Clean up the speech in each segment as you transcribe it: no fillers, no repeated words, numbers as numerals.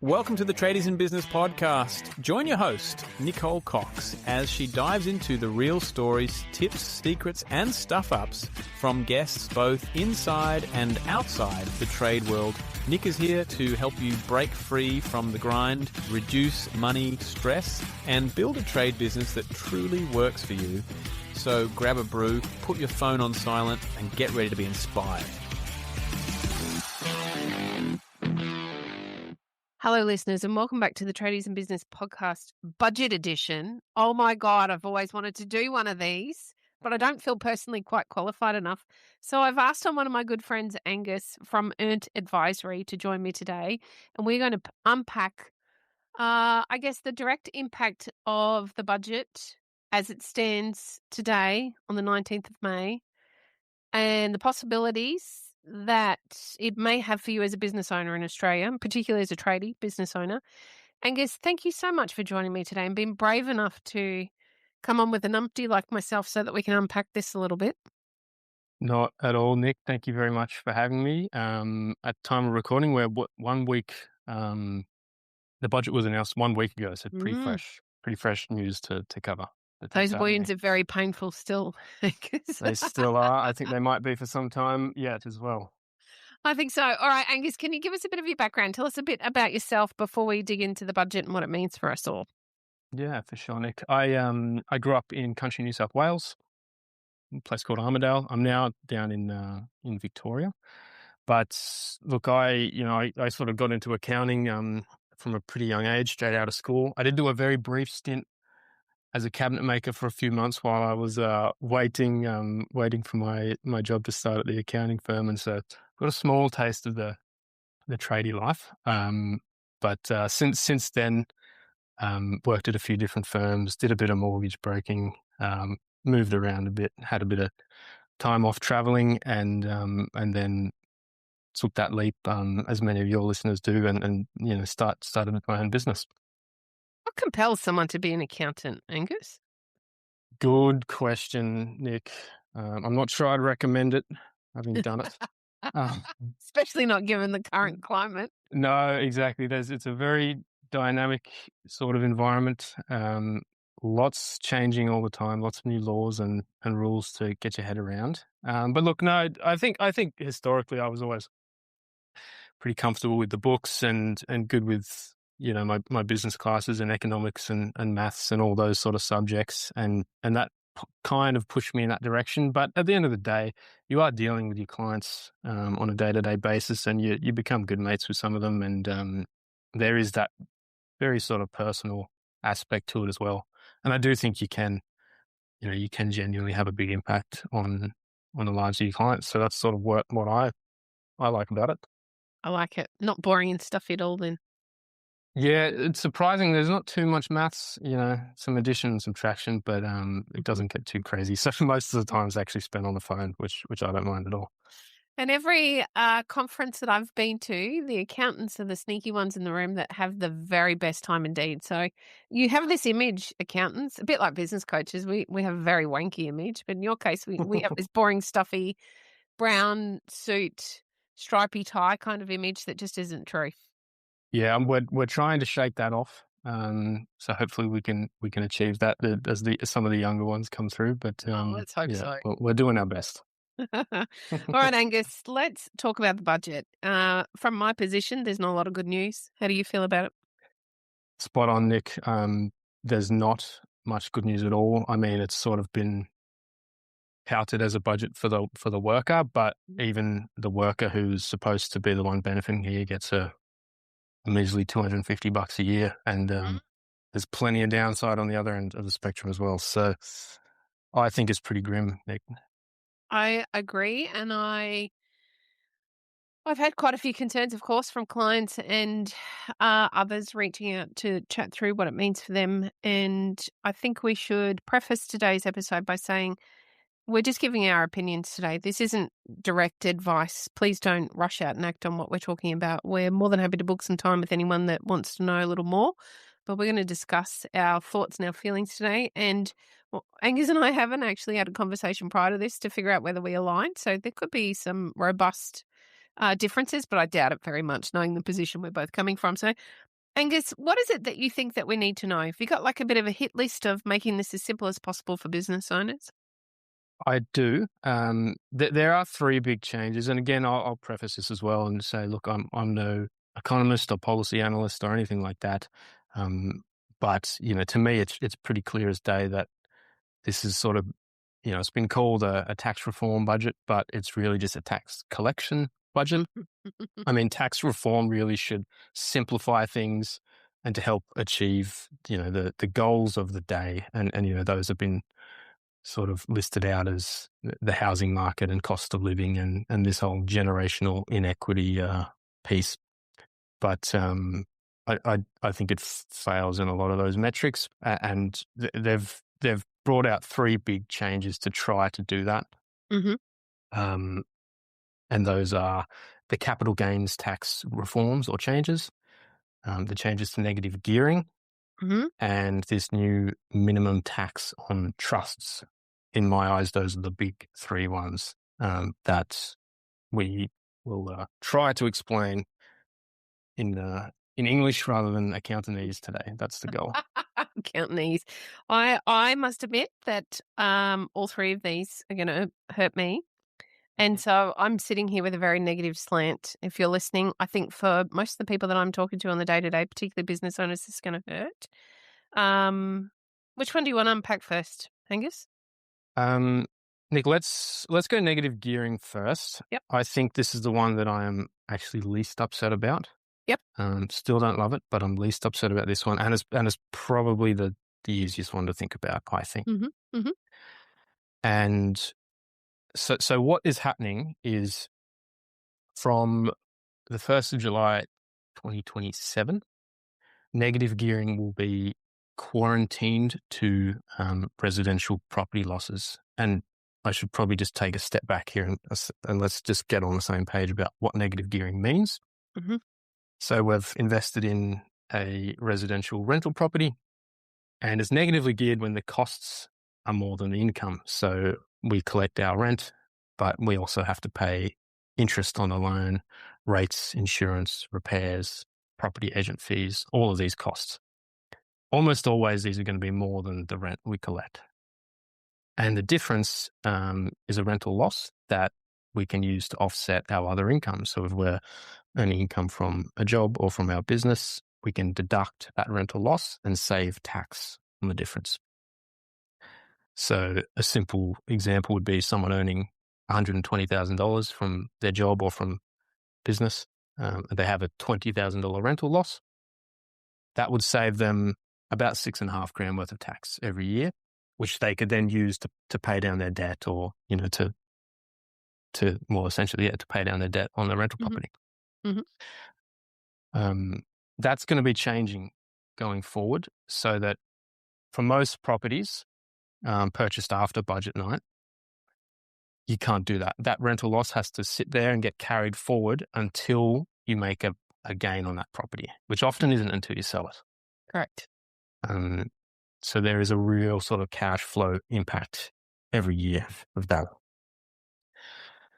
Welcome to the Tradies in Business podcast. Join your host, Nicole Cox, as she dives into the real stories, tips, secrets, and stuff-ups from guests both inside and outside the trade world. Nick is here to help you break free from the grind, reduce money stress, and build a trade business that truly works for you. So grab a brew, put your phone on silent, and get ready to be inspired. Hello, listeners, and welcome back to the Tradies in Business podcast budget edition. Oh my God, I've always wanted to do one of these, but I don't feel personally quite qualified enough. So I've asked on one of my good friends, Angus from Earned Advisory, to join me today, and we're going to unpack, the direct impact of the budget as it stands today on the 19th of May and the possibilities that it may have for you as a business owner in Australia, particularly as a tradie business owner. Angus, thank you so much for joining me today and being brave enough to come on with an umpty like myself so that we can unpack this a little bit. Not at all, Nick. Thank you very much for having me. At time of recording, we're 1 week. The budget was announced 1 week ago, so pretty fresh news to cover. Those wounds are very painful still. They still are. I think they might be for some time yet as well. I think so. All right, Angus, can you give us a bit of your background? Tell us a bit about yourself before we dig into the budget and what it means for us all. Yeah, for sure, Nick. I grew up in country New South Wales, a place called Armidale. I'm now down in Victoria. But look, I sort of got into accounting from a pretty young age, straight out of school. I did do a very brief stint as a cabinet maker for a few months while I was waiting for my job to start at the accounting firm, and so got a small taste of the tradie life. But since then, worked at a few different firms, did a bit of mortgage broking, moved around a bit, had a bit of time off traveling, and then took that leap, as many of your listeners do, and started my own business. What compels someone to be an accountant, Angus? Good question, Nick. I'm not sure I'd recommend it, having done it. Especially not given the current climate. No, exactly. It's a very dynamic sort of environment. Lots changing all the time, lots of new laws and rules to get your head around. But look, no, I think historically I was always pretty comfortable with the books and good with my business classes and economics and maths and all those sort of subjects, and that kind of pushed me in that direction. But at the end of the day, you are dealing with your clients on a day-to-day basis, and you become good mates with some of them, and there is that very sort of personal aspect to it as well. And I do think you can genuinely have a big impact on the large of your clients. So that's sort of what I like about it. I like it. Not boring and stuffy at all then. Yeah, it's surprising. There's not too much maths, some addition and subtraction, but it doesn't get too crazy. So most of the time it's actually spent on the phone, which I don't mind at all. And every conference that I've been to, the accountants are the sneaky ones in the room that have the very best time indeed. So you have this image, accountants, a bit like business coaches. We have a very wanky image, but in your case, we have this boring, stuffy, brown suit, stripy tie kind of image that just isn't true. Yeah, we're trying to shake that off. So hopefully we can achieve that as some of the younger ones come through. But let's hope so. We're doing our best. All right, Angus, let's talk about the budget. From my position, there's not a lot of good news. How do you feel about it? Spot on, Nick. There's not much good news at all. I mean, it's sort of been touted as a budget for the worker, but even the worker who's supposed to be the one benefiting here gets a measly $250 a year, and there's plenty of downside on the other end of the spectrum as well. So I think it's pretty grim, Nick. I agree, and I've had quite a few concerns, of course, from clients and others reaching out to chat through what it means for them. And I think we should preface today's episode by saying we're just giving our opinions today. This isn't direct advice. Please don't rush out and act on what we're talking about. We're more than happy to book some time with anyone that wants to know a little more, but we're going to discuss our thoughts and our feelings today. And Angus and I haven't actually had a conversation prior to this to figure out whether we align. So there could be some robust differences, but I doubt it very much, knowing the position we're both coming from. So, Angus, what is it that you think that we need to know? Have you got like a bit of a hit list of making this as simple as possible for business owners? I do. There are three big changes, and again, I'll preface this as well and say, look, I'm no economist or policy analyst or anything like that. But to me, it's pretty clear as day that this is sort of, it's been called a tax reform budget, but it's really just a tax collection budget. I mean, tax reform really should simplify things and to help achieve, the goals of the day, and those have been sort of listed out as the housing market and cost of living and this whole generational inequity piece. But I think it fails in a lot of those metrics, and they've brought out three big changes to try to do that. Mm-hmm. And those are the capital gains tax reforms or changes, the changes to negative gearing, Mm-hmm. and this new minimum tax on trusts. In my eyes, those are the big three ones that we will try to explain in English rather than Accountanese today. That's the goal. Accountanese. I must admit that all three of these are going to hurt me. And so I'm sitting here with a very negative slant. If you're listening, I think for most of the people that I'm talking to on the day-to-day, particularly business owners, this is going to hurt. Which one do you want to unpack first, Angus? Nick, let's go negative gearing first. Yep. I think this is the one that I am actually least upset about. Yep. Still don't love it, but I'm least upset about this one, and it's probably the easiest one to think about, I think. Mm-hmm. Mm-hmm. And so what is happening is from the 1st of July 2027, negative gearing will be quarantined to residential property losses. And I should probably just take a step back here and let's just get on the same page about what negative gearing means. Mm-hmm. So we've invested in a residential rental property, and it's negatively geared when the costs are more than the income. So we collect our rent, but we also have to pay interest on the loan, rates, insurance, repairs, property agent fees, all of these costs. Almost always these are going to be more than the rent we collect. And the difference is a rental loss that we can use to offset our other income. So if we're earning income from a job or from our business, we can deduct that rental loss and save tax on the difference. So a simple example would be someone earning $120,000 from their job or from business. They have a $20,000 rental loss. That would save them about $6,500 worth of tax every year, which they could then use to pay down their debt, or to pay down their debt on the rental property. Mm-hmm. That's going to be changing going forward, so that for most properties purchased after budget night, you can't do that. That rental loss has to sit there and get carried forward until you make a gain on that property, which often isn't until you sell it. Correct. So there is a real sort of cash flow impact every year of that.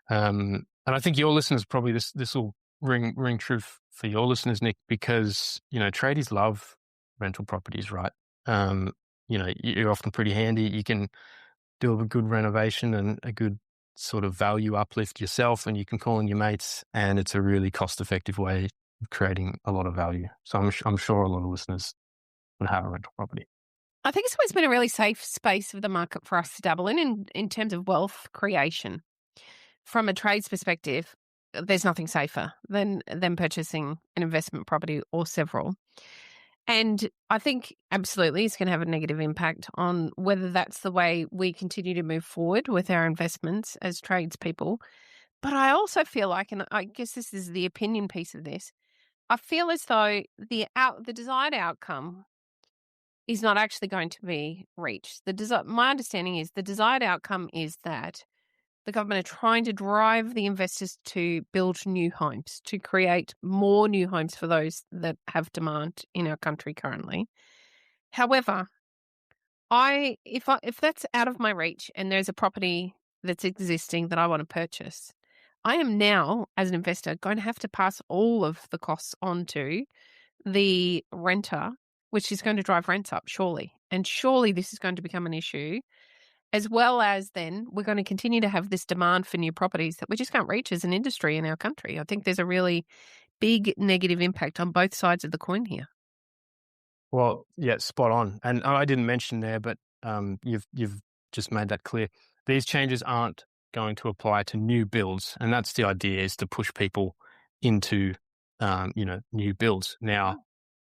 And I think your listeners probably this will ring true for your listeners, Nick, because tradies love rental properties, right? You're often pretty handy. You can do a good renovation and a good sort of value uplift yourself, and you can call in your mates, and it's a really cost-effective way of creating a lot of value. So I'm sure a lot of listeners would have a rental property. I think it's always been a really safe space of the market for us to dabble in terms of wealth creation. From a trades perspective, there's nothing safer than purchasing an investment property or several. And I think absolutely it's going to have a negative impact on whether that's the way we continue to move forward with our investments as tradespeople. But I also feel like, and I guess this is the opinion piece of this, I feel as though the desired outcome is not actually going to be reached. My understanding is the desired outcome is that the government are trying to drive the investors to build new homes, to create more new homes for those that have demand in our country currently. However, if that's out of my reach and there's a property that's existing that I want to purchase, I am now, as an investor, going to have to pass all of the costs on to the renter, which is going to drive rents up, surely. And surely this is going to become an issue, as well as then we're going to continue to have this demand for new properties that we just can't reach as an industry in our country. I think there's a really big negative impact on both sides of the coin here. Well, yeah, spot on. And I didn't mention there, but you've just made that clear. These changes aren't going to apply to new builds, and that's the idea: is to push people into new builds. Now,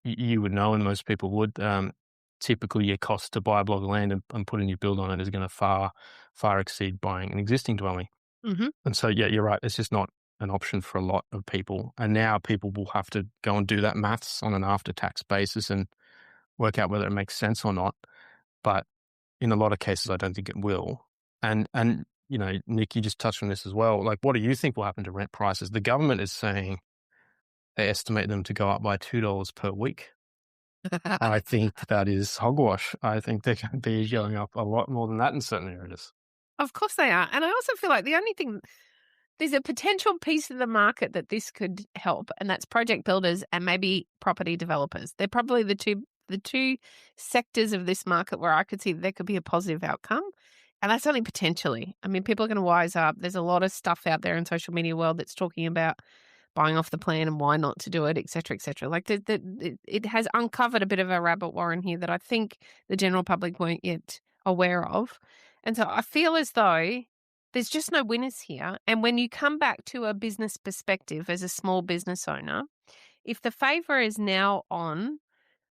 you would know, and most people would. Typically, your cost to buy a block of land and put a new build on it is going to far exceed buying an existing dwelling. Mm-hmm. And so, yeah, you're right. It's just not an option for a lot of people. And now people will have to go and do that maths on an after-tax basis and work out whether it makes sense or not. But in a lot of cases, I don't think it will. And Nick, you just touched on this as well. Like, what do you think will happen to rent prices? The government is saying they estimate them to go up by $2 per week. I think that is hogwash. I think they're going to be going up a lot more than that in certain areas. Of course they are. And I also feel like the only thing, there's a potential piece of the market that this could help, and that's project builders and maybe property developers. They're probably the two sectors of this market where I could see there could be a positive outcome. And that's only potentially. I mean, people are going to wise up. There's a lot of stuff out there in social media world that's talking about buying off the plan and why not to do it, et cetera, et cetera. Like it has uncovered a bit of a rabbit warren here that I think the general public weren't yet aware of. And so I feel as though there's just no winners here. And when you come back to a business perspective as a small business owner, if the favour is now on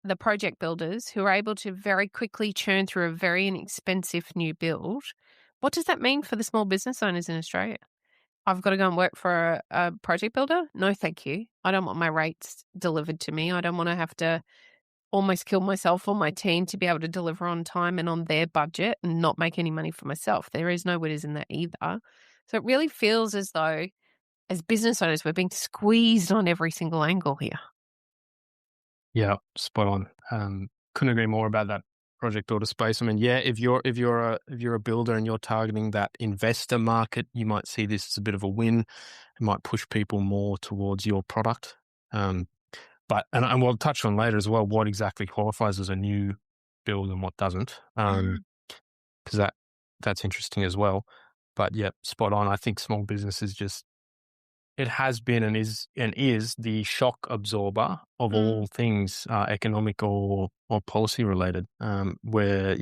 the project builders who are able to very quickly churn through a very inexpensive new build, what does that mean for the small business owners in Australia? I've got to go and work for a project builder? No, thank you. I don't want my rates delivered to me. I don't want to have to almost kill myself or my team to be able to deliver on time and on their budget and not make any money for myself. There is no winners in that either. So it really feels as though, as business owners, we're being squeezed on every single angle here. Yeah, spot on. Couldn't agree more about that project builder space. I mean, yeah, if you're a builder and you're targeting that investor market, you might see this as a bit of a win. It might push people more towards your product. But we'll touch on later as well what exactly qualifies as a new build and what doesn't, because that's interesting as well. But yeah, spot on. I think small businesses it has been and is the shock absorber of all things economic or policy related, where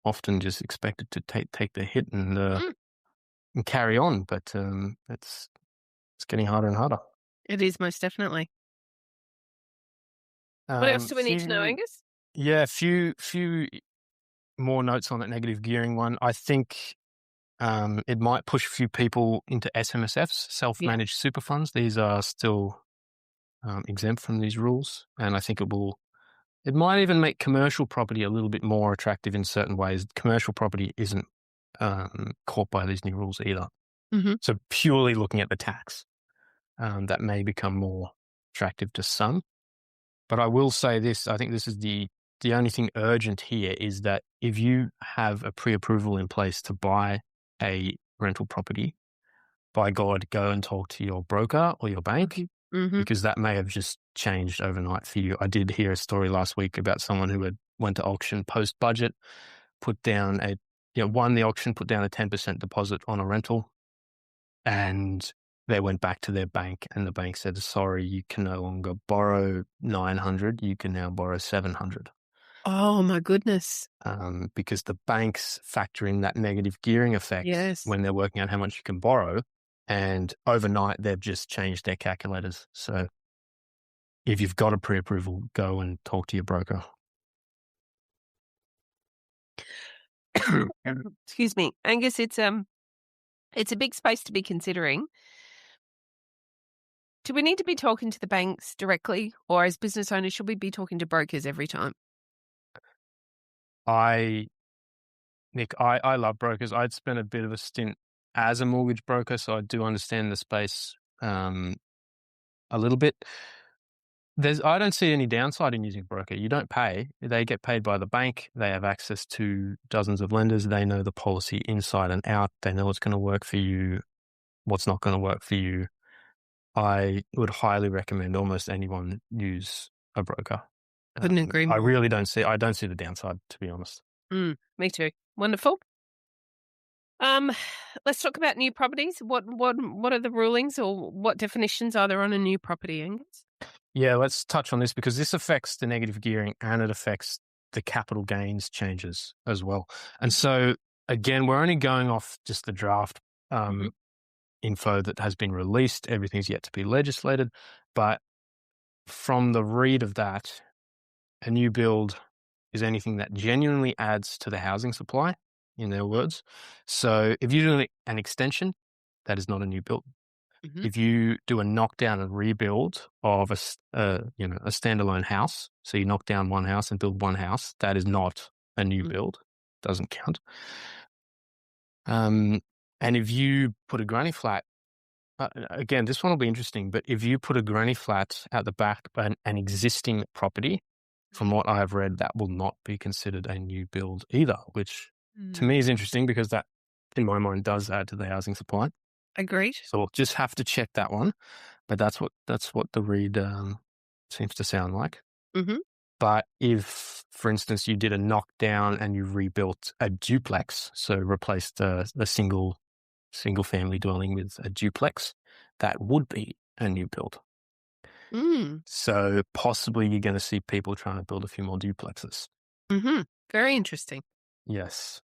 often just expected to take the hit and carry on, but it's getting harder and harder. It is, most definitely. What else do we need to know, Angus? Yeah, a few more notes on that negative gearing one. I think it might push a few people into SMSFs, self-managed super funds. These are still exempt from these rules, and I think it might even make commercial property a little bit more attractive in certain ways. Commercial property isn't caught by these new rules either. Mm-hmm. So purely looking at the tax, that may become more attractive to some. But I will say this, I think this is the only thing urgent here is that if you have a pre-approval in place to buy a rental property, by God, go and talk to your broker or your bank, because that may have just changed overnight for you. I did hear a story last week about someone who had went to auction post-budget, won the auction, put down a 10% deposit on a rental, and they went back to their bank and the bank said, sorry, you can no longer borrow 900, you can now borrow 700. Oh, my goodness. Because the banks factor in that negative gearing effect when they're working out how much you can borrow. And overnight, they've just changed their calculators. So if you've got a pre-approval, go and talk to your broker. Excuse me. Angus, it's a big space to be considering. Do we need to be talking to the banks directly, or as business owners, should we be talking to brokers every time? Nick, I love brokers. I'd spent a bit of a stint as a mortgage broker, so I do understand the space a little bit. I don't see any downside in using a broker. You don't pay. They get paid by the bank. They have access to dozens of lenders. They know the policy inside and out. They know what's going to work for you what's not going to work for you, I would highly recommend almost anyone use a broker. Couldn't agree I more. really don't see the downside, to be honest. Me too. Wonderful. Let's talk about new properties. What are the rulings, or what definitions are there on a new property, Angus? Yeah, let's touch on this because this affects the negative gearing and it affects the capital gains changes as well. And so, again, we're only going off just the draft info that has been released. Everything's yet to be legislated. But from the read of that, a new build is anything that genuinely adds to the housing supply, in their words. So if you do an extension, that is not a new build. If you do a knockdown and rebuild of a standalone house, so you knock down one house and build one house, that is not a new build. Doesn't count. And if you put a granny flat, again, this one will be interesting, but if you put a granny flat at the back of an existing property, from what I've read, that will not be considered a new build either, which to me is interesting because that, in my mind, does add to the housing supply. Agreed. So we'll just have to check that one, but that's what the read seems to sound like. But if, for instance, you did a knockdown and you rebuilt a duplex, so replaced the single family dwelling with a duplex, that would be a new build. So possibly you're going to see people trying to build a few more duplexes. Very interesting. Yes.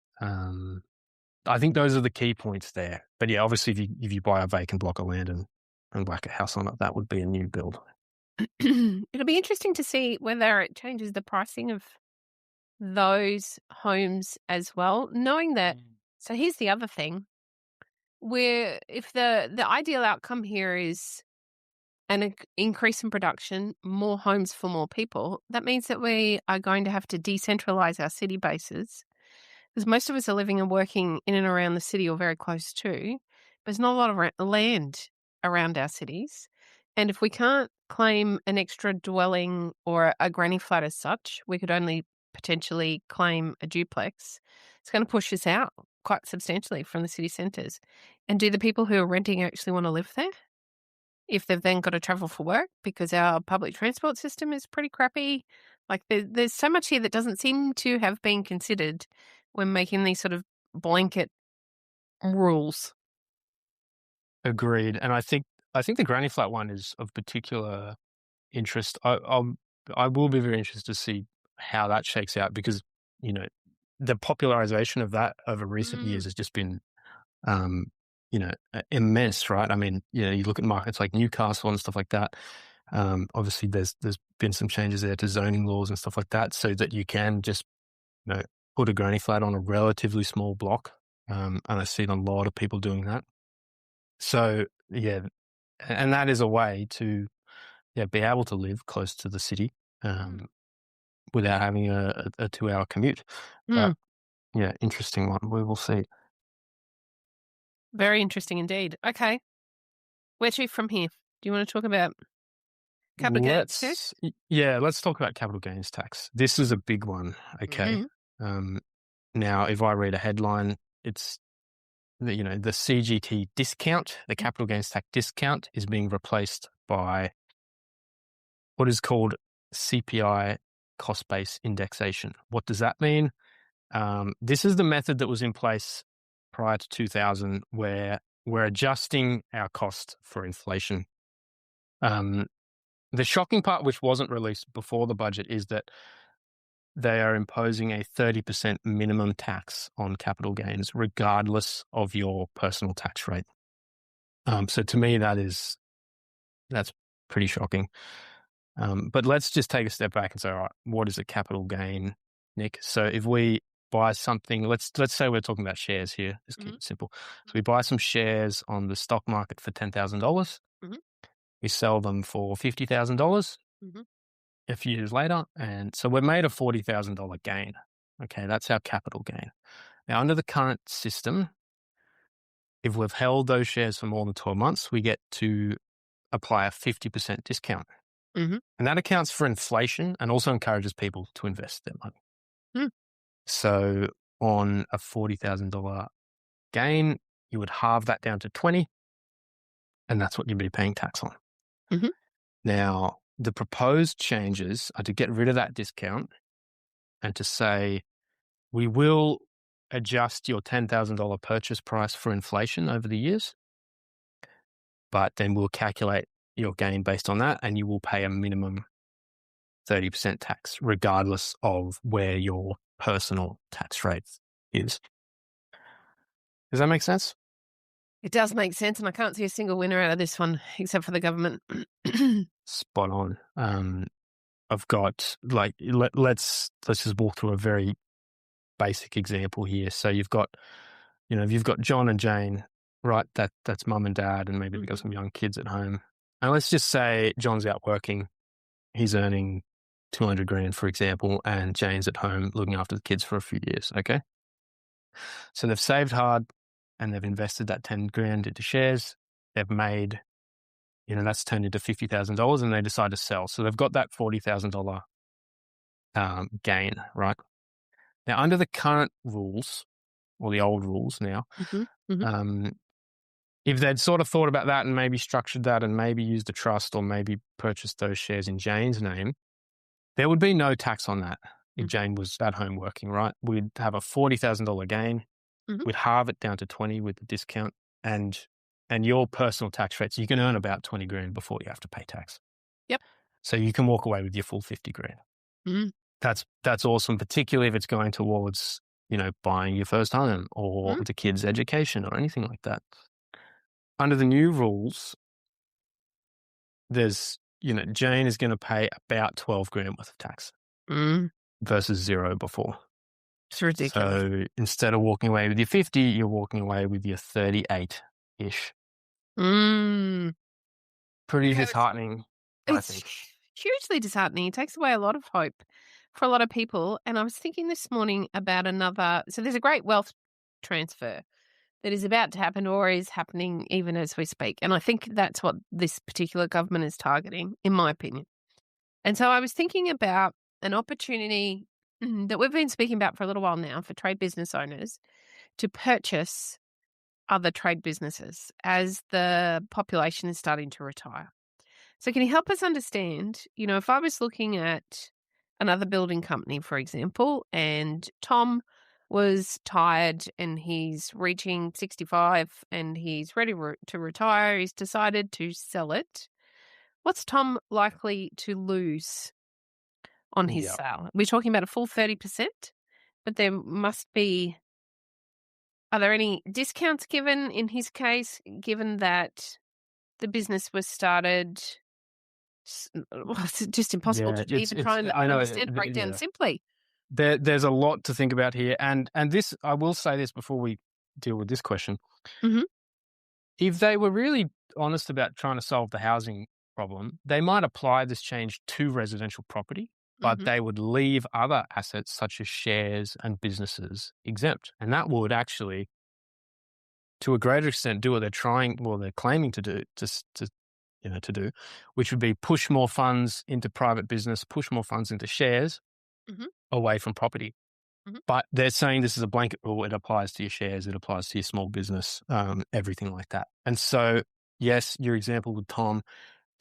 I think those are the key points there. But yeah, obviously if you buy a vacant block of land and whack a house on it, that would be a new build. It'll be interesting to see whether it changes the pricing of those homes as well, knowing that. So here's the other thing, where if the ideal outcome here is an increase in production, more homes for more people, that means that we are going to have to decentralize our city bases, because most of us are living and working in and around the city or very close to. There's not a lot of land around our cities. And if we can't claim an extra dwelling or a granny flat as such, we could only potentially claim a duplex. It's going to push us out quite substantially from the city centres. And do the people who are renting actually want to live there? If they've then got to travel for work because our public transport system is pretty crappy. Like there's so much here that doesn't seem to have been considered when making these sort of blanket rules. Agreed. And I think the granny flat one is of particular interest. I will be very interested to see how that shakes out because, the popularization of that over recent years has just been, immense, right? I mean, you look at markets like Newcastle and stuff like that. Obviously there's been some changes there to zoning laws and stuff like that so that you can just, put a granny flat on a relatively small block. And I've seen a lot of people doing that. So, yeah, and that is a way to be able to live close to the city without having a 2-hour commute. But, yeah, interesting one. We will see. Very interesting indeed. Okay. Where to from here? Do you want to talk about capital gains tax? Yeah, let's talk about capital gains tax. This is a big one, okay? Now, if I read a headline, it's the CGT discount, the capital gains tax discount, is being replaced by what is called CPI cost-based indexation. What does that mean? This is the method that was in place prior to 2000 where we're adjusting our cost for inflation. The shocking part, which wasn't released before the budget, is that they are imposing a 30% minimum tax on capital gains, regardless of your personal tax rate. So to me, that's pretty shocking. But let's just take a step back and say, all right, what is a capital gain, Nick? So if we buy something, let's say we're talking about shares here. Just keep it simple. So we buy some shares on the stock market for $10,000. We sell them for $50,000 a few years later. And so we're made a $40,000 gain. Okay, that's our capital gain. Now, under the current system, if we've held those shares for more than 12 months, we get to apply a 50% discount. And that accounts for inflation and also encourages people to invest their money. So on a $40,000 gain, you would halve that down to 20. and that's what you'd be paying tax on. Mhm. Now, the proposed changes are to get rid of that discount and to say, we will adjust your $10,000 purchase price for inflation over the years, but then we'll calculate your gain based on that, and you will pay a minimum 30% tax, regardless of where your personal tax rate is. Does that make sense? It does make sense, and I can't see a single winner out of this one except for the government. Spot on. I've got like let's just walk through a very basic example here. So you've got John and Jane, right? That's mum and dad, and maybe they've got some young kids at home. And let's just say John's out working, he's earning 200 grand, for example, and Jane's at home looking after the kids for a few years. Okay, so they've saved hard and they've invested that 10 grand into shares. They've made, that's turned into $50,000, and they decide to sell. So they've got that $40,000 gain, right? Now, under the current rules, or the old rules now, if they'd sort of thought about that and maybe structured that and maybe used a trust or maybe purchased those shares in Jane's name, there would be no tax on that if Jane was at home working, right? We'd have a $40,000 gain. We'd halve it down to 20 with the discount, and your personal tax rates, you can earn about 20 grand before you have to pay tax. Yep. So you can walk away with your full 50 grand. That's awesome, particularly if it's going towards, buying your first home or the kids' education or anything like that. Under the new rules, there's, Jane is going to pay about 12 grand worth of tax versus zero before. It's ridiculous. So instead of walking away with your 50, you're walking away with your 38-ish. Pretty disheartening, I think. Hugely disheartening. It takes away a lot of hope for a lot of people. And I was thinking this morning about so there's a great wealth transfer that is about to happen or is happening even as we speak. And I think that's what this particular government is targeting, in my opinion. And so I was thinking about an opportunity that we've been speaking about for a little while now for trade business owners to purchase other trade businesses as the population is starting to retire. So can you help us understand, if I was looking at another building company, for example, and Tom was tired and he's reaching 65 and he's ready to retire, he's decided to sell it. What's Tom likely to lose on his sale? We're talking about a full 30%, but there must be, are there any discounts given in his case, given that the business was started? Well, it's just impossible to even try and understand, break down simply. There's a lot to think about here. And this, I will say this before we deal with this question. If they were really honest about trying to solve the housing problem, they might apply this change to residential property, but they would leave other assets such as shares and businesses exempt. And that would actually, to a greater extent, do what they're claiming to do, to do, which would be push more funds into private business, push more funds into shares away from property. But they're saying this is a blanket rule. It applies to your shares. It applies to your small business, everything like that. And so, yes, your example with Tom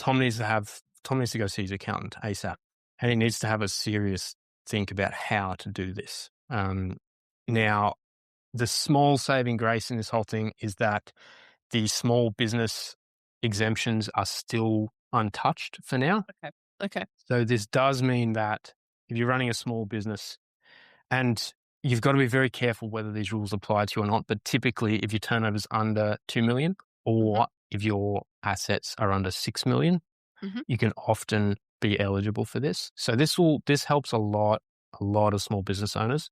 needs to go see his accountant ASAP, and he needs to have a serious think about how to do this. Now, the small saving grace in this whole thing is that the small business exemptions are still untouched for now. Okay. So this does mean that if you're running a small business, and you've got to be very careful whether these rules apply to you or not, but typically if your turnover is under 2 million or if your assets are under 6 million, you can often be eligible for this. So this helps a lot of small business owners.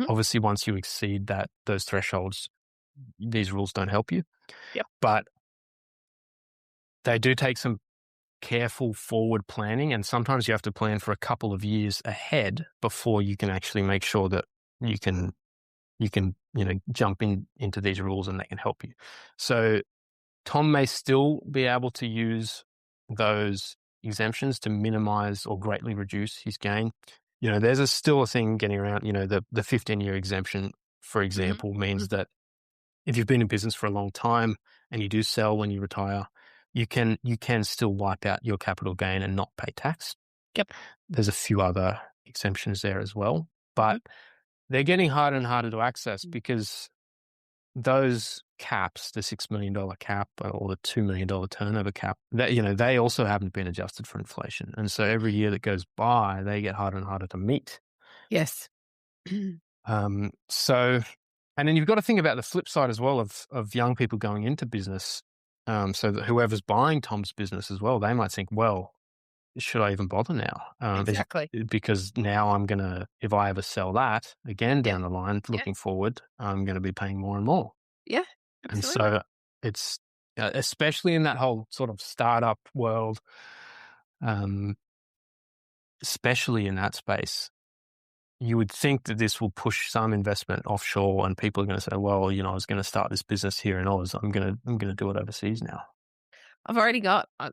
Obviously, once you exceed those thresholds, these rules don't help you. But they do take some careful forward planning, and sometimes you have to plan for a couple of years ahead before you can actually make sure that you can jump into these rules and they can help you. So Tom may still be able to use those exemptions to minimize or greatly reduce his gain. There's still a thing getting around, the 15-year exemption, for example, means that if you've been in business for a long time and you do sell when you retire, you can still wipe out your capital gain and not pay tax. Yep. There's a few other exemptions there as well, but they're getting harder and harder to access because those caps, the $6 million cap or the $2 million turnover cap, that, you know, they also haven't been adjusted for inflation. And so every year that goes by, they get harder and harder to meet. Yes. So, and then you've got to think about the flip side as well of young people going into business. So that whoever's buying Tom's business as well, they might think, well, should I even bother now? Exactly. Because now I'm going to, if I ever sell that again down the line, Yeah. looking forward, I'm going to be paying more and more. Yeah, And absolutely. so it's, especially in that whole sort of startup world, especially in that space, you would think that this will push some investment offshore, and people are going to say, well, you know, I was going to start this business here in Oz. I'm going to do it overseas now. I've already got our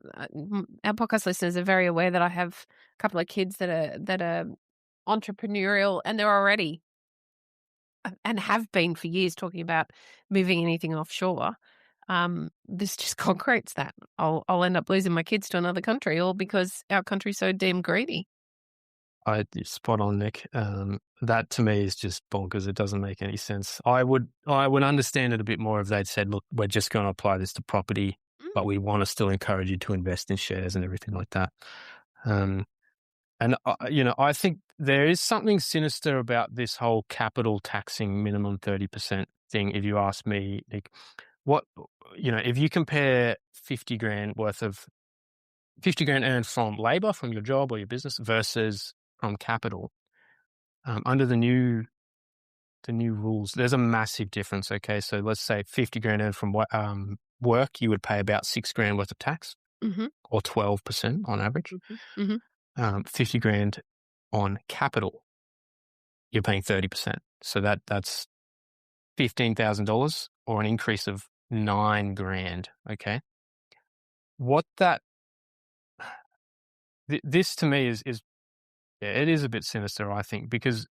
podcast listeners are very aware that I have a couple of kids that are entrepreneurial, and they're already and have been for years talking about moving anything offshore. This just concretes that. I'll end up losing my kids to another country, all because our country's so damn greedy. Spot on, Nick. That to me is just bonkers. It doesn't make any sense. I would understand it a bit more if they'd said, look, we're just going to apply this to property, but we want to still encourage you to invest in shares and everything like that. And, you know, I think there is something sinister about this whole capital taxing minimum 30% thing. If you ask me, Nick, what, you know, if you compare 50 grand earned from labor, from your job or your business versus from capital, under the new rules, there's a massive difference. Okay. So let's say 50 grand earned from work, you would pay about 6 grand worth of tax, or 12% on average. 50 grand on capital, you're paying 30%. So that's $15,000 or an increase of 9 grand. Okay. What this to me is it is a bit sinister, I think, because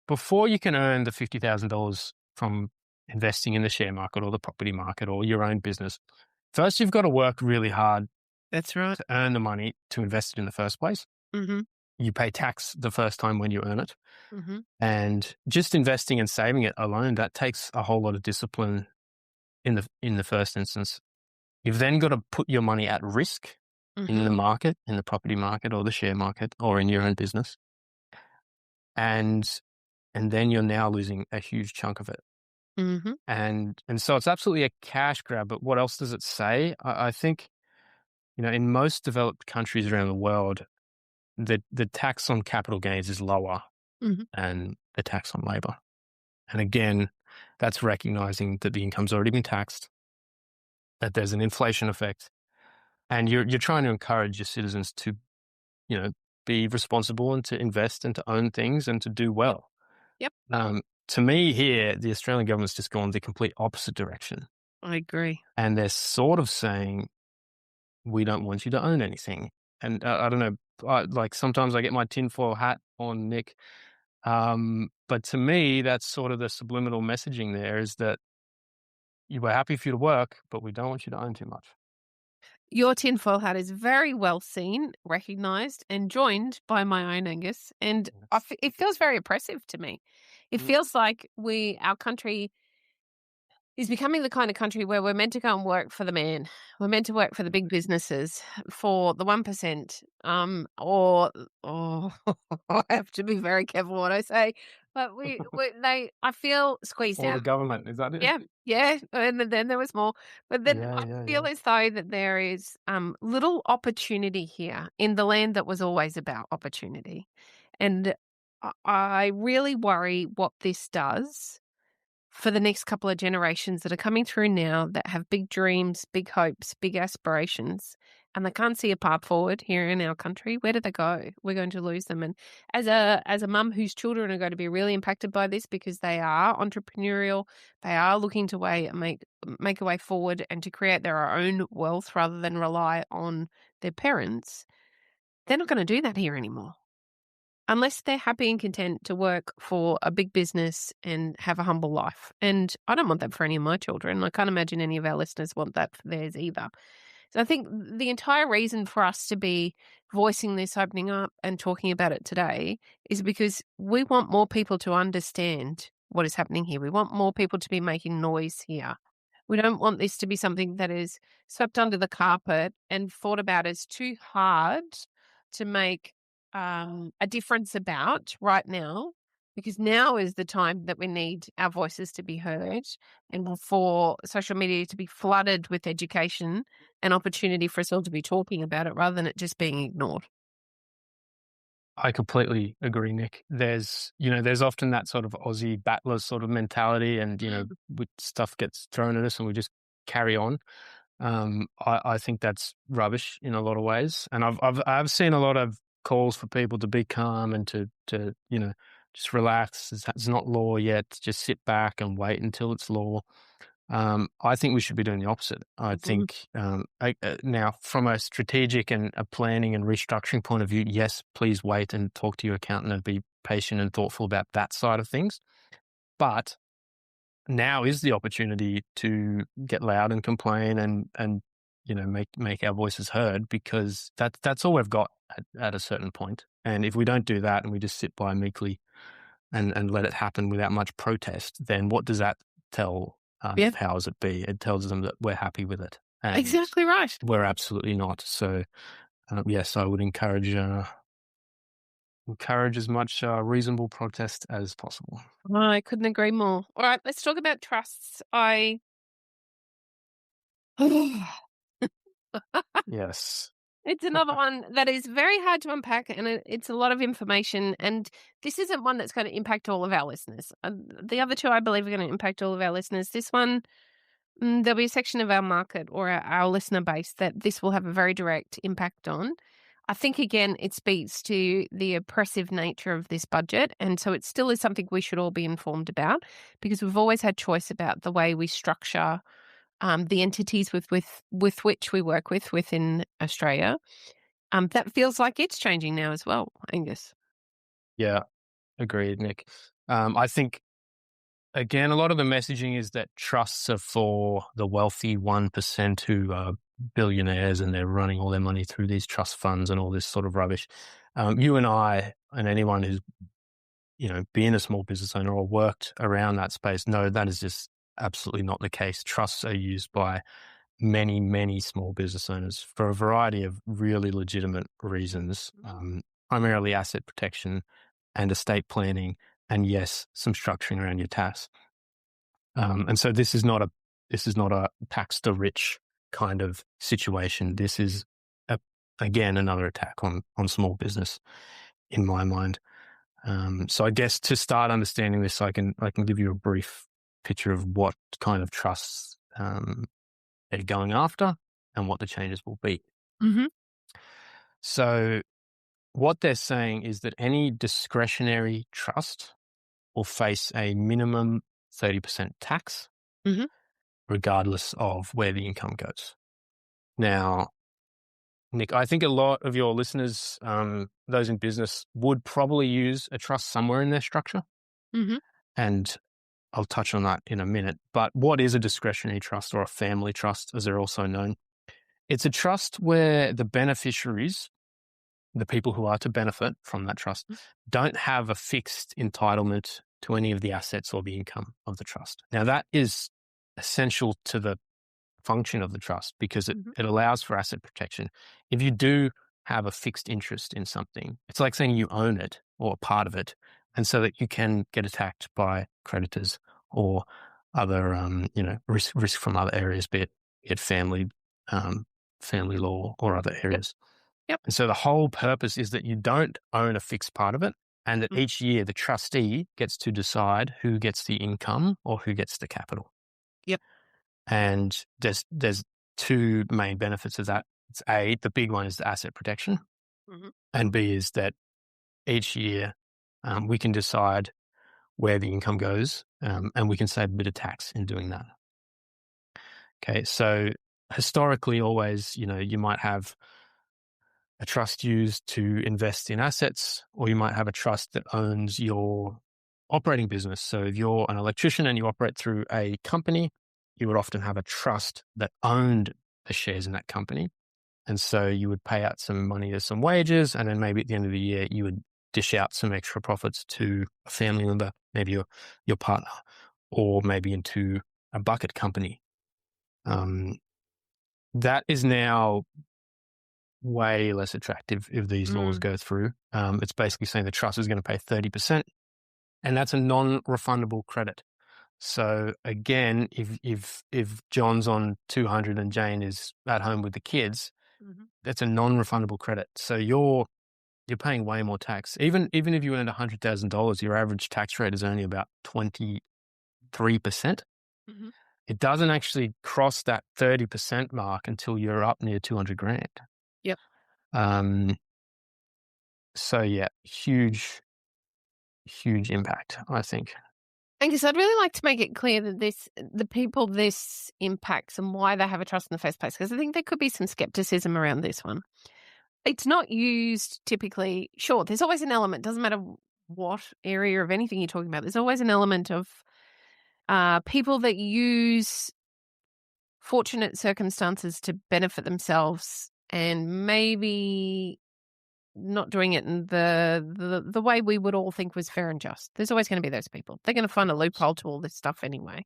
before you can earn the $50,000 from investing in the share market or the property market or your own business, first you've got to work really hard. That's right. To earn the money to invest it in the first place. You pay tax the first time when you earn it. And just investing and saving it alone, that takes a whole lot of discipline in the first instance. You've then got to put your money at risk in the market, in the property market or the share market or in your own business. And then you're now losing a huge chunk of it. And so it's absolutely a cash grab. But what else does it say? I think, you know, in most developed countries around the world, the tax on capital gains is lower than the tax on labor. And again, that's recognizing that the income's already been taxed, that there's an inflation effect, and you're trying to encourage your citizens to, you know, be responsible and to invest and to own things and to do well. Yep. To me here, the Australian government's just gone the complete opposite direction. I agree. And they're sort of saying, we don't want you to own anything. And I don't know, like sometimes I get my tinfoil hat on, Nick. But to me, that's sort of the subliminal messaging there, is that we're happy for you to work, but we don't want you to own too much. Your tinfoil hat is very well seen, recognised, and joined by my own Angus. And it feels very oppressive to me. It feels like our country is becoming the kind of country where we're meant to go and work for the man. We're meant to work for the big businesses, for the 1%. I have to be very careful what I say. But I feel squeezed Or out. the government, is that it? Yeah. And then there was more. But then I feel as though that there is little opportunity here in the land that was always about opportunity. And I really worry what this does for the next couple of generations that are coming through now that have big dreams, big hopes, big aspirations, and they can't see a path forward here in our country. Where do they go? We're going to lose them. And as a mum whose children are going to be really impacted by this because they are entrepreneurial, they are looking to make a way forward and to create their own wealth rather than rely on their parents, they're not going to do that here anymore. Unless they're happy and content to work for a big business and have a humble life. And I don't want that for any of my children. I can't imagine any of our listeners want that for theirs either. So I think the entire reason for us to be voicing this, opening up and talking about it today is because we want more people to understand what is happening here. We want more people to be making noise here. We don't want this to be something that is swept under the carpet and thought about as too hard to make a difference about right now, because now is the time that we need our voices to be heard and for social media to be flooded with education and opportunity for us all to be talking about it rather than it just being ignored. I completely agree, Nick. There's often that sort of Aussie battler sort of mentality, and stuff gets thrown at us, and we just carry on. I think that's rubbish in a lot of ways, and I've seen a lot of calls for people to be calm and to just relax. It's not law yet. Just sit back and wait until it's law. I think we should be doing the opposite. I think now, from a strategic and a planning and restructuring point of view, yes, please wait and talk to your accountant and be patient and thoughtful about that side of things. But now is the opportunity to get loud and complain and make our voices heard, because that's all we've got at a certain point. And if we don't do that and we just sit by meekly and let it happen without much protest, then what does that tell powers that be? It tells them that we're happy with it. And exactly right. we're absolutely not. So, yes, I would encourage as much reasonable protest as possible. I couldn't agree more. All right, let's talk about trusts. Yes. It's another one that is very hard to unpack, and it's a lot of information. And this isn't one that's going to impact all of our listeners. The other two, I believe, are going to impact all of our listeners. This one, there'll be a section of our market or our listener base that this will have a very direct impact on. I think, again, it speaks to the oppressive nature of this budget. And so it still is something we should all be informed about, because we've always had choice about the way we structure the entities with which we work within Australia. That feels like it's changing now as well, Angus. Yeah, agreed, Nick. I think, again, a lot of the messaging is that trusts are for the wealthy 1% who are billionaires and they're running all their money through these trust funds and all this sort of rubbish. You and I and anyone who's, been a small business owner or worked around that space know that is just absolutely not the case. Trusts are used by many, many small business owners for a variety of really legitimate reasons, primarily asset protection and estate planning, and yes, some structuring around your tax. And so this is not a tax the rich kind of situation. This is again another attack on small business, in my mind. So I guess to start understanding this, I can give you a brief picture of what kind of trusts they're going after and what the changes will be. Mm-hmm. So what they're saying is that any discretionary trust will face a minimum 30% tax, regardless of where the income goes. Now, Nick, I think a lot of your listeners, those in business, would probably use a trust somewhere in their structure. And I'll touch on that in a minute. But what is a discretionary trust, or a family trust, as they're also known? It's a trust where the beneficiaries, the people who are to benefit from that trust, don't have a fixed entitlement to any of the assets or the income of the trust. Now, that is essential to the function of the trust, because it allows for asset protection. If you do have a fixed interest in something, it's like saying you own it or part of it, and so that you can get attacked by creditors or other, risk from other areas, be it family law or other areas. Yep. And so the whole purpose is that you don't own a fixed part of it, and that each year the trustee gets to decide who gets the income or who gets the capital. Yep. And there's two main benefits of that. It's A, the big one is the asset protection, and B is that each year we can decide where the income goes, and we can save a bit of tax in doing that. Okay, so historically, always, you might have a trust used to invest in assets, or you might have a trust that owns your operating business. So if you're an electrician and you operate through a company, you would often have a trust that owned the shares in that company. And so you would pay out some money as some wages, and then maybe at the end of the year, you would dish out some extra profits to a family member, maybe your partner, or maybe into a bucket company. That is now way less attractive if these laws go through. It's basically saying the trust is going to pay 30%, and that's a non-refundable credit. So again, if John's on 200 and Jane is at home with the kids, that's a non-refundable credit. So you're paying way more tax. Even if you earned $100,000, your average tax rate is only about 23%. It doesn't actually cross that 30% mark until you're up near 200 grand. Yep. So yeah, huge impact, I think. Angus, I'd really like to make it clear that the people this impacts and why they have a trust in the first place, because I think there could be some skepticism around this one. It's not used typically. Sure, there's always an element. Doesn't matter what area of anything you're talking about. There's always an element of people that use fortunate circumstances to benefit themselves and maybe not doing it in the way we would all think was fair and just. There's always going to be those people. They're going to find a loophole to all this stuff anyway.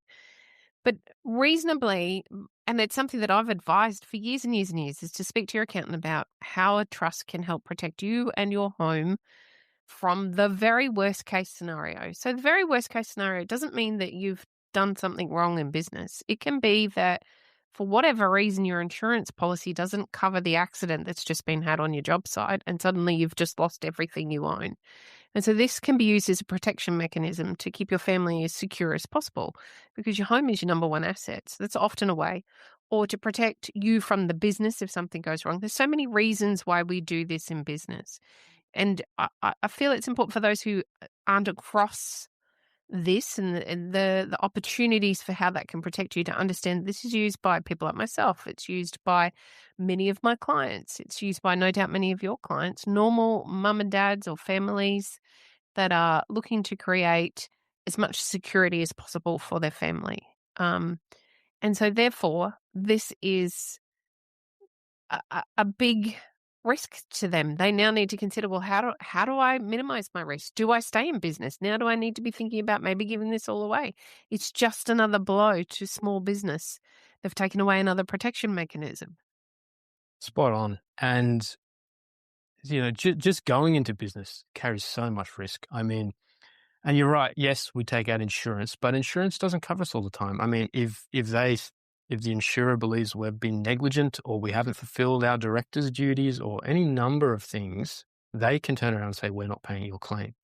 But reasonably, and it's something that I've advised for years and years and years, is to speak to your accountant about how a trust can help protect you and your home from the very worst case scenario. So the very worst case scenario doesn't mean that you've done something wrong in business. It can be that for whatever reason, your insurance policy doesn't cover the accident that's just been had on your job site, and suddenly you've just lost everything you own. And so this can be used as a protection mechanism to keep your family as secure as possible, because your home is your number one asset. So that's often a way. Or to protect you from the business if something goes wrong. There's so many reasons why we do this in business. And I feel it's important for those who aren't across this and the opportunities for how that can protect you to understand this is used by people like myself. It's used by many of my clients. It's used by no doubt many of your clients, normal mum and dads or families that are looking to create as much security as possible for their family. And so therefore, this is a big risk to them. They now need to consider, well, how do I minimize my risk? Do I stay in business? Now do I need to be thinking about maybe giving this all away? It's just another blow to small business. They've taken away another protection mechanism. Spot on. And, just going into business carries so much risk. I mean, and you're right. Yes, we take out insurance, but insurance doesn't cover us all the time. I mean, if the insurer believes we've been negligent or we haven't fulfilled our director's duties or any number of things, they can turn around and say, we're not paying your claim.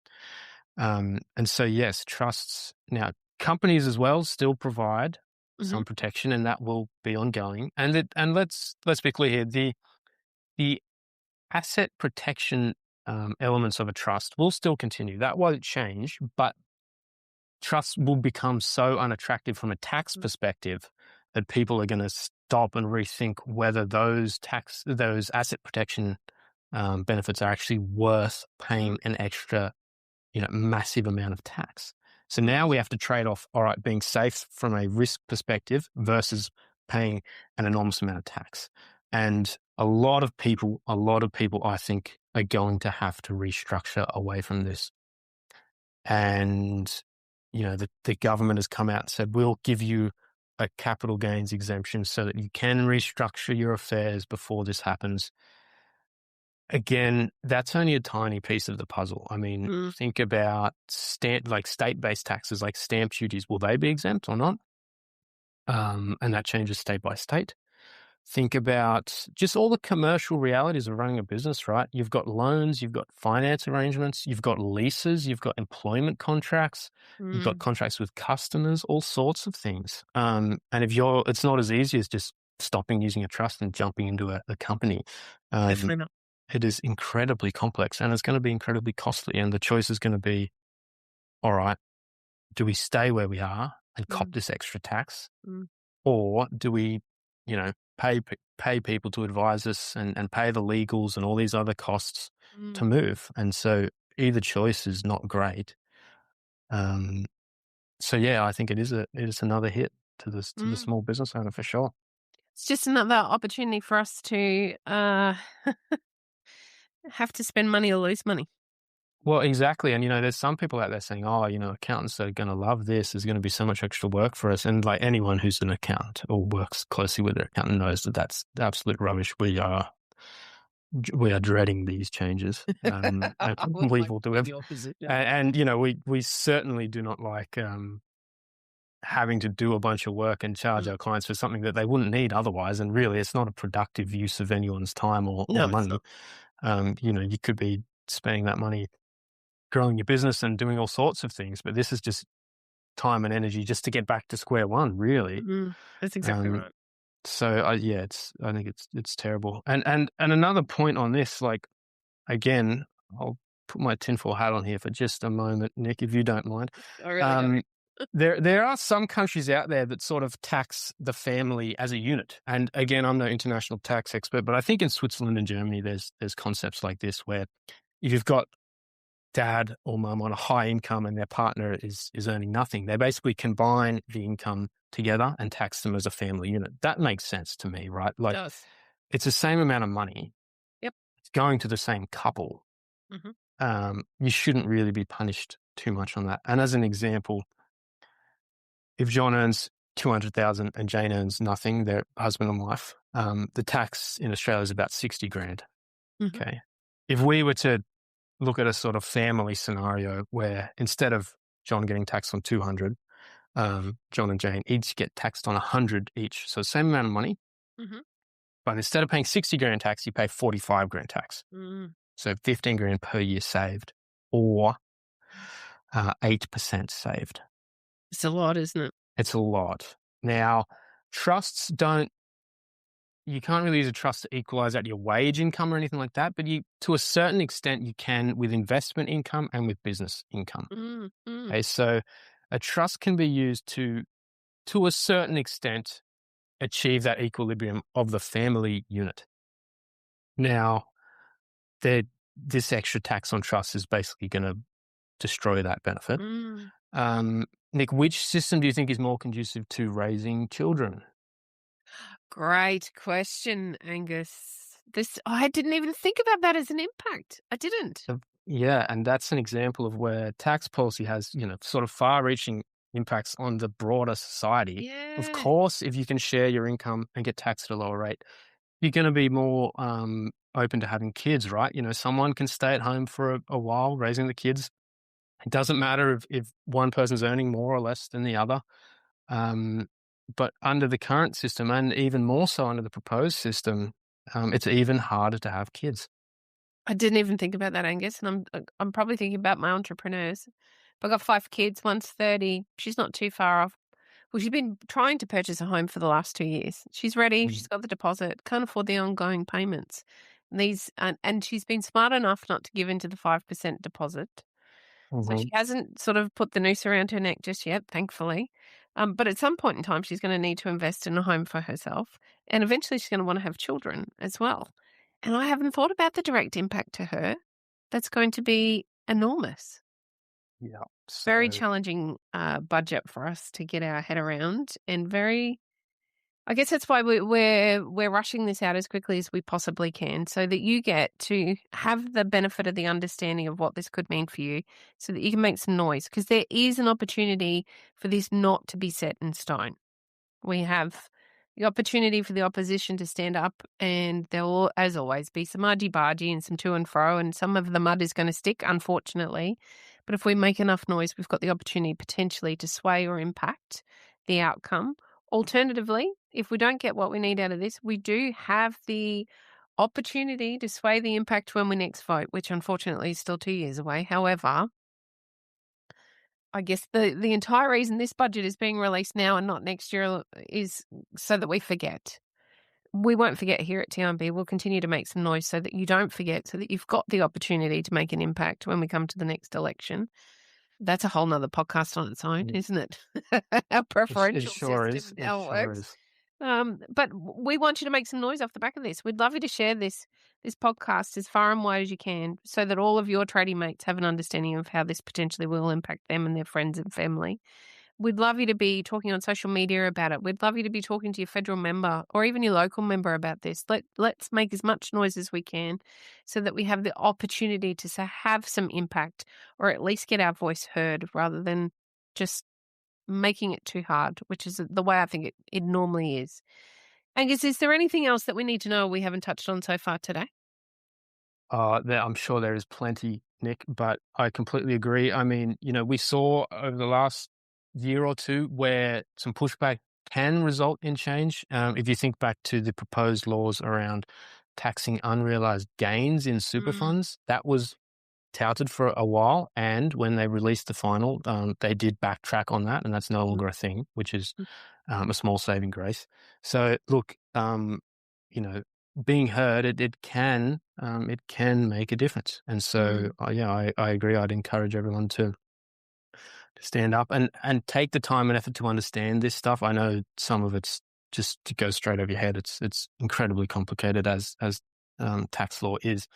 And so, yes, trusts. Now, companies as well still provide some protection, and that will be ongoing. And let's be clear here, the asset protection elements of a trust will still continue. That won't change, but trusts will become so unattractive from a tax perspective that people are going to stop and rethink whether those asset protection benefits are actually worth paying an extra, massive amount of tax. So now we have to trade off, all right, being safe from a risk perspective versus paying an enormous amount of tax. And a lot of people, I think, are going to have to restructure away from this. And, the government has come out and said, we'll give you a capital gains exemption so that you can restructure your affairs before this happens. Again, that's only a tiny piece of the puzzle. I mean, think about state-based taxes like stamp duties. Will they be exempt or not? And that changes state by state. Think about just all the commercial realities of running a business, right? You've got loans, you've got finance arrangements, you've got leases, you've got employment contracts, you've got contracts with customers, all sorts of things. And it's not as easy as just stopping using a trust and jumping into a company. Definitely not. It is incredibly complex and it's going to be incredibly costly. And the choice is going to be, all right, do we stay where we are and cop this extra tax? Or do we, pay people to advise us and pay the legals and all these other costs to move? And so either choice is not great. So yeah, I think it is another hit to the small business owner for sure. It's just another opportunity for us to have to spend money or lose money. Well, exactly. And, there's some people out there saying, oh, accountants are going to love this. There's going to be so much extra work for us. And like anyone who's an accountant or works closely with their accountant knows that that's absolute rubbish. We are dreading these changes. And we will do it. The opposite. And we certainly do not like having to do a bunch of work and charge our clients for something that they wouldn't need otherwise. And really, it's not a productive use of anyone's time or money. You could be spending that money growing your business and doing all sorts of things, but this is just time and energy just to get back to square one, really. That's exactly right. So I think it's terrible. And another point on this, like, again, I'll put my tinfoil hat on here for just a moment, Nick, if you don't mind. I really don't. There are some countries out there that sort of tax the family as a unit. And again, I'm no international tax expert, but I think in Switzerland and Germany, there's concepts like this where if you've got dad or mum on a high income and their partner is earning nothing, they basically combine the income together and tax them as a family unit. That makes sense to me, right? Like, It does. it's the same amount of money. Yep. It's going to the same couple. You shouldn't really be punished too much on that. And as an example, if John earns 200,000 and Jane earns nothing, their husband and wife, the tax in Australia is about 60 grand. Okay. If we were to look at a sort of family scenario where instead of John getting taxed on 200, John and Jane each get taxed on 100 each. So same amount of money, but instead of paying 60 grand tax, you pay 45 grand tax. So 15 grand per year saved, or 8% saved. It's a lot, isn't it? It's a lot. Now, trusts you can't really use a trust to equalize out your wage income or anything like that, but to a certain extent you can with investment income and with business income. Okay, so a trust can be used to a certain extent achieve that equilibrium of the family unit. Now, this extra tax on trust is basically going to destroy that benefit. Nick, which system do you think is more conducive to raising children? Great question, Angus. I didn't even think about that as an impact. I didn't. Yeah, and that's an example of where tax policy has, sort of far-reaching impacts on the broader society. Yeah. Of course, if you can share your income and get taxed at a lower rate, you're going to be more open to having kids, right? Someone can stay at home for a while raising the kids. It doesn't matter if one person's earning more or less than the other. But under the current system, and even more so under the proposed system, it's even harder to have kids. I didn't even think about that, Angus, and I'm probably thinking about my entrepreneurs. I've got 5 kids. One's 30. She's not too far off. Well, she's been trying to purchase a home for the last 2 years. She's ready. She's got the deposit. Can't afford the ongoing payments. And she's been smart enough not to give in to the 5% deposit. So she hasn't sort of put the noose around her neck just yet, thankfully. But at some point in time, she's going to need to invest in a home for herself. And eventually she's going to want to have children as well. And I haven't thought about the direct impact to her. That's going to be enormous. Yeah. Very challenging budget for us to get our head around, and I guess that's why we're rushing this out as quickly as we possibly can, so that you get to have the benefit of the understanding of what this could mean for you, so that you can make some noise, because there is an opportunity for this not to be set in stone. We have the opportunity for the opposition to stand up, and there will, as always, be some argy-bargy and some to and fro, and some of the mud is going to stick, unfortunately. But if we make enough noise, we've got the opportunity potentially to sway or impact the outcome. Alternatively, if we don't get what we need out of this, we do have the opportunity to sway the impact when we next vote, which unfortunately is still 2 years away. However, I guess the entire reason this budget is being released now and not next year is so that we forget. We won't forget here at TIB. We'll continue to make some noise so that you don't forget, so that you've got the opportunity to make an impact when we come to the next election. That's a whole nother podcast on its own, isn't it? Our preferential system, how it works. But we want you to make some noise off the back of this. We'd love you to share this podcast as far and wide as you can, so that all of your tradie mates have an understanding of how this potentially will impact them and their friends and family. We'd love you to be talking on social media about it. We'd love you to be talking to your federal member or even your local member about this. Let's make as much noise as we can so that we have the opportunity to have some impact or at least get our voice heard rather than just making it too hard, which is the way I think it normally is. Angus, is there anything else that we need to know we haven't touched on so far today? I'm sure there is plenty, Nick, but I completely agree. I mean, we saw over the last year or two where some pushback can result in change. If you think back to the proposed laws around taxing unrealized gains in super funds, that was touted for a while. And when they released the final, they did backtrack on that, and that's no longer a thing, which is a small saving grace. So look, being heard, it can make a difference. And so, I agree. I'd encourage everyone to stand up and take the time and effort to understand this stuff. I know some of it's just to go straight over your head. It's incredibly complicated as tax law is,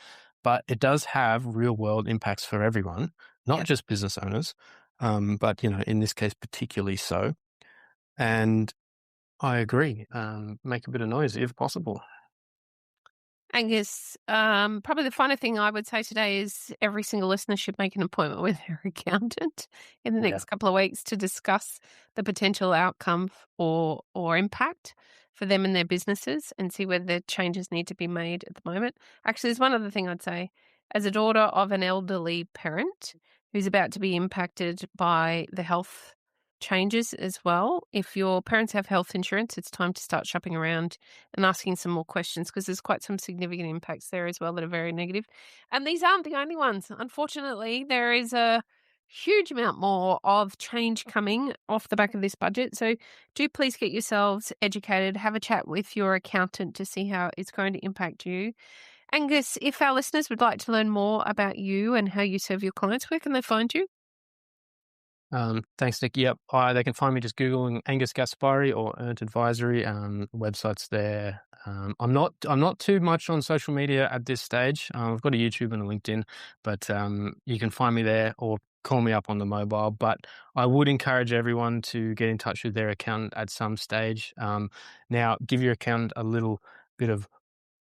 but it does have real world impacts for everyone, not just business owners, but in this case particularly so. And I agree. Make a bit of noise if possible. Angus, probably the final thing I would say today is every single listener should make an appointment with their accountant in the next couple of weeks to discuss the potential outcome or impact for them and their businesses and see whether changes need to be made at the moment. Actually, there's one other thing I'd say. As a daughter of an elderly parent who's about to be impacted by the health changes as well, if your parents have health insurance, it's time to start shopping around and asking some more questions because there's quite some significant impacts there as well that are very negative. And these aren't the only ones. Unfortunately, there is a huge amount more of change coming off the back of this budget. So do please get yourselves educated, have a chat with your accountant to see how it's going to impact you. Angus, if our listeners would like to learn more about you and how you serve your clients, where can they find you? Thanks, Nick. Yep. They can find me just Googling Angus Gaspari or Earned Advisory. Website's there. I'm not too much on social media at this stage. I've got a YouTube and a LinkedIn, but you can find me there or call me up on the mobile. But I would encourage everyone to get in touch with their accountant at some stage. Now, give your accountant a little bit of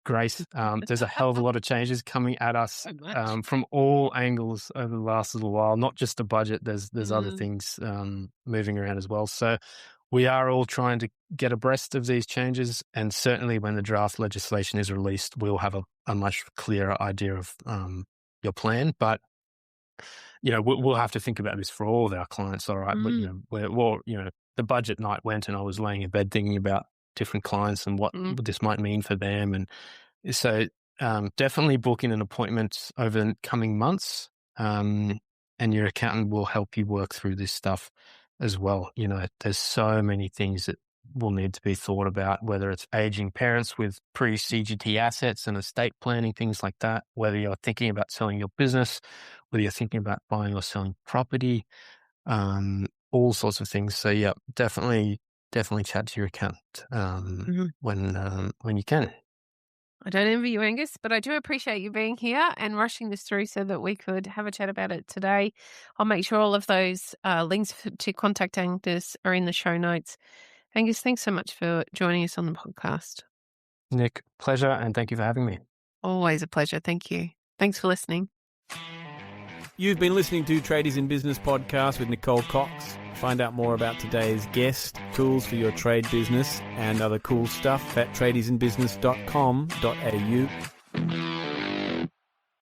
grace. There's a hell of a lot of changes coming at us from all angles over the last little while, not just the budget. There's other things moving around as well. So we are all trying to get abreast of these changes, and certainly when the draft legislation is released, we'll have a much clearer idea of your plan. But we'll have to think about this for all of our clients. All right, but the budget night went, and I was laying in bed thinking about different clients and what this might mean for them. And so definitely book in an appointment over the coming months, and your accountant will help you work through this stuff as well. There's so many things that will need to be thought about, whether it's aging parents with pre-CGT assets and estate planning, things like that, whether you're thinking about selling your business, whether you're thinking about buying or selling property, all sorts of things. So yeah, definitely chat to your accountant when you can. I don't envy you, Angus, but I do appreciate you being here and rushing this through so that we could have a chat about it today. I'll make sure all of those links to contact Angus are in the show notes. Angus, thanks so much for joining us on the podcast. Nick, pleasure, and thank you for having me. Always a pleasure. Thank you. Thanks for listening. You've been listening to Tradies in Business podcast with Nicole Cox. Find out more about today's guest, tools for your trade business, and other cool stuff at tradiesinbusiness.com.au.